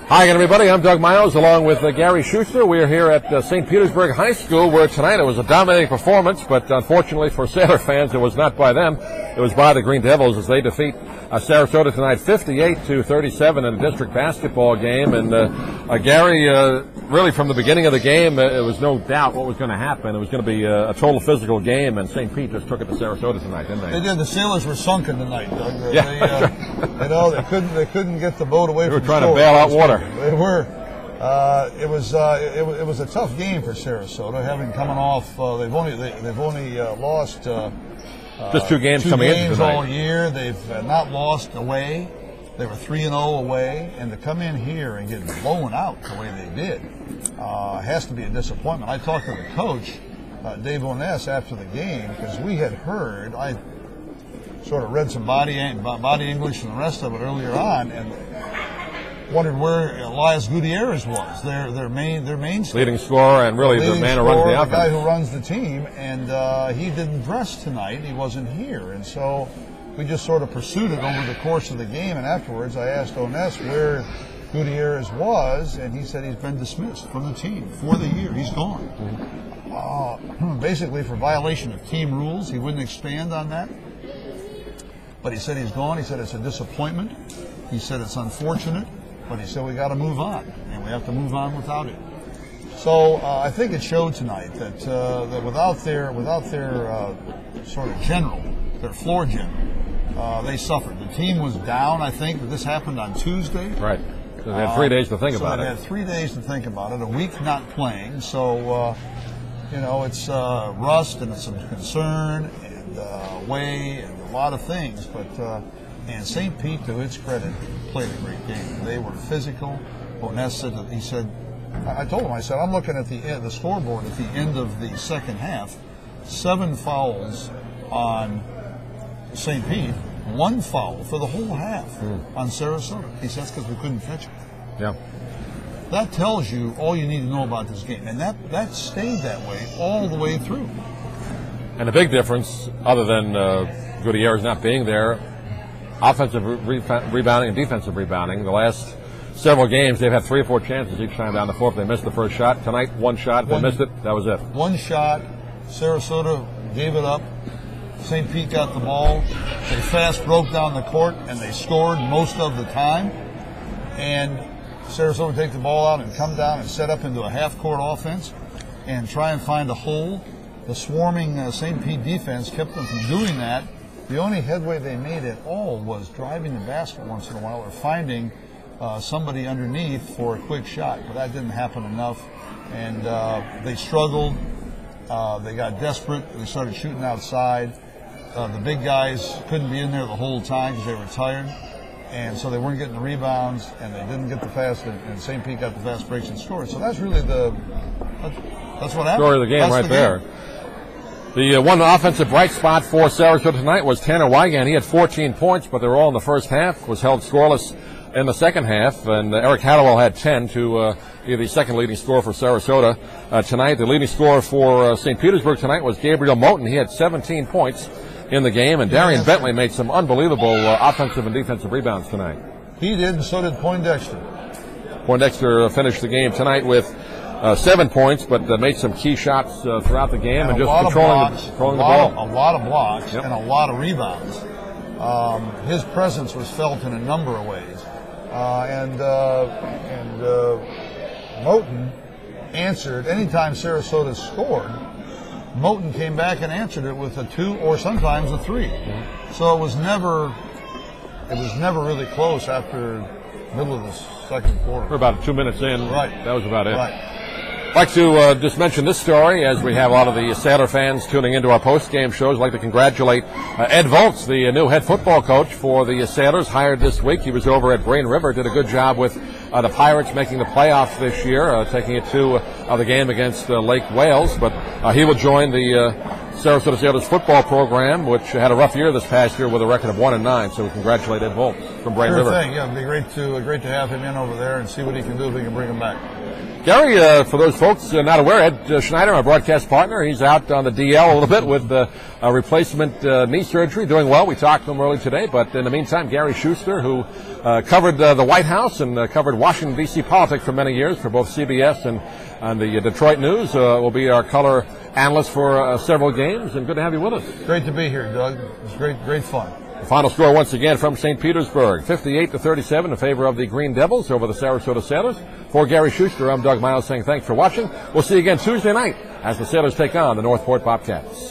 Hi again, everybody. I'm Doug Miles, along with Gary Schuster. We are here at St. Petersburg High School, where tonight it was a dominating performance, but unfortunately for Sailor fans, it was not by them. It was by the Green Devils as they defeat Sarasota tonight 58-37 in a district basketball game. And Gary, really from the beginning of the game, it was no doubt what was going to happen. It was going to be a total physical game, and St. Pete just took it to Sarasota tonight, didn't they? They did. The Sailors were sunken tonight, Doug. Yeah. They couldn't get the boat away they from were trying to bail out water. They were. It was a tough game for Sarasota, having coming off. They've only lost just two games coming into tonight. All year. They've not lost away. They were 3-0 away, and to come in here and get blown out the way they did has to be a disappointment. I talked to the coach, Dave Oness, after the game, because we had heard. I sort of read some body English and the rest of it earlier on, and wondered where Elias Gutierrez was, their mainstay, leading scorer, and really the man who runs the offense, the guy who runs the team, and he didn't dress tonight. He wasn't here, and so we just sort of pursued it over the course of the game. And afterwards, I asked Oness where Gutierrez was, and he said he's been dismissed from the team for the year. He's gone, basically for violation of team rules. He wouldn't expand on that, but he said he's gone. He said it's a disappointment. He said it's unfortunate. But he said we got to move on, and we have to move on without it. So I think it showed tonight that without their sort of general, their floor general, they suffered. The team was down. I think that this happened on Tuesday. Right. So they had 3 days to think about it. They had 3 days to think about it. A week not playing. So it's rust and it's some concern and way and a lot of things, but. And St. Pete, to its credit, played a great game. They were physical. Oness said that I told him, I said, I'm looking at the scoreboard at the end of the second half. 7 fouls on St. Pete, 1 foul for the whole half on Sarasota. He says because we couldn't catch it. Yeah. That tells you all you need to know about this game. And that stayed that way all the way through. And the big difference, other than Gutierrez not being there, offensive rebounding and defensive rebounding. The last several games, they've had 3 or 4 chances each time down the floor. If they missed the first shot. Tonight, 1 shot. If they missed it, that was it. 1 shot. Sarasota gave it up. St. Pete got the ball. They fast broke down the court, and they scored most of the time. And Sarasota would take the ball out and come down and set up into a half-court offense and try and find a hole. The swarming St. Pete defense kept them from doing that. The only headway they made at all was driving the basket once in a while or finding somebody underneath for a quick shot. But that didn't happen enough, and they struggled. They got desperate. They started shooting outside. The big guys couldn't be in there the whole time because they were tired, and so they weren't getting the rebounds, and they didn't get the fast, and St. Pete got the fast breaks and scored. So that's really that's what happened. Story of the game right there. The one offensive bright spot for Sarasota tonight was Tanner Wygant. He had 14 points, but they were all in the first half, was held scoreless in the second half, and Eric Hadwell had 10 to be the second leading scorer for Sarasota tonight. The leading scorer for St. Petersburg tonight was Gabriel Moten. He had 17 points in the game, and Darian Bentley made some unbelievable offensive and defensive rebounds tonight. He did, and so did Poindexter. Poindexter finished the game tonight with 7 points, but made some key shots throughout the game and just controlling the ball. A lot of blocks and a lot of rebounds. His presence was felt in a number of ways. And Moten answered. Anytime Sarasota scored, Moten came back and answered it with a 2 or sometimes a 3. So it was never really close after the middle of the second quarter. We're about 2 minutes in. Right. That was about it. Right. I'd like to just mention this story as we have a lot of the Sailor fans tuning into our post-game shows. I'd like to congratulate Ed Volz, the new head football coach for the Sailors, hired this week. He was over at Green River, did a good job with the Pirates making the playoffs this year, taking it to the game against Lake Wales. But he will join the Sarasota Sailors football program, which had a rough year this past year with a record of 1-9. So we congratulate Ed Volz from Green River. Sure thing. Yeah, it'd be great to have him in over there and see what he can do if we can bring him back. Gary, for those folks not aware, Ed Schneider, our broadcast partner, he's out on the DL a little bit with a replacement knee surgery, doing well. We talked to him early today, but in the meantime, Gary Schuster, who covered the White House and covered Washington, D.C. politics for many years for both CBS and the Detroit News, will be our color analyst for several games, and good to have you with us. Great to be here, Doug. It's great fun. The final score once again from St. Petersburg, 58-37 in favor of the Green Devils over the Sarasota Sailors. For Gary Schuster, I'm Doug Miles saying thanks for watching. We'll see you again Tuesday night as the Sailors take on the Northport Bobcats.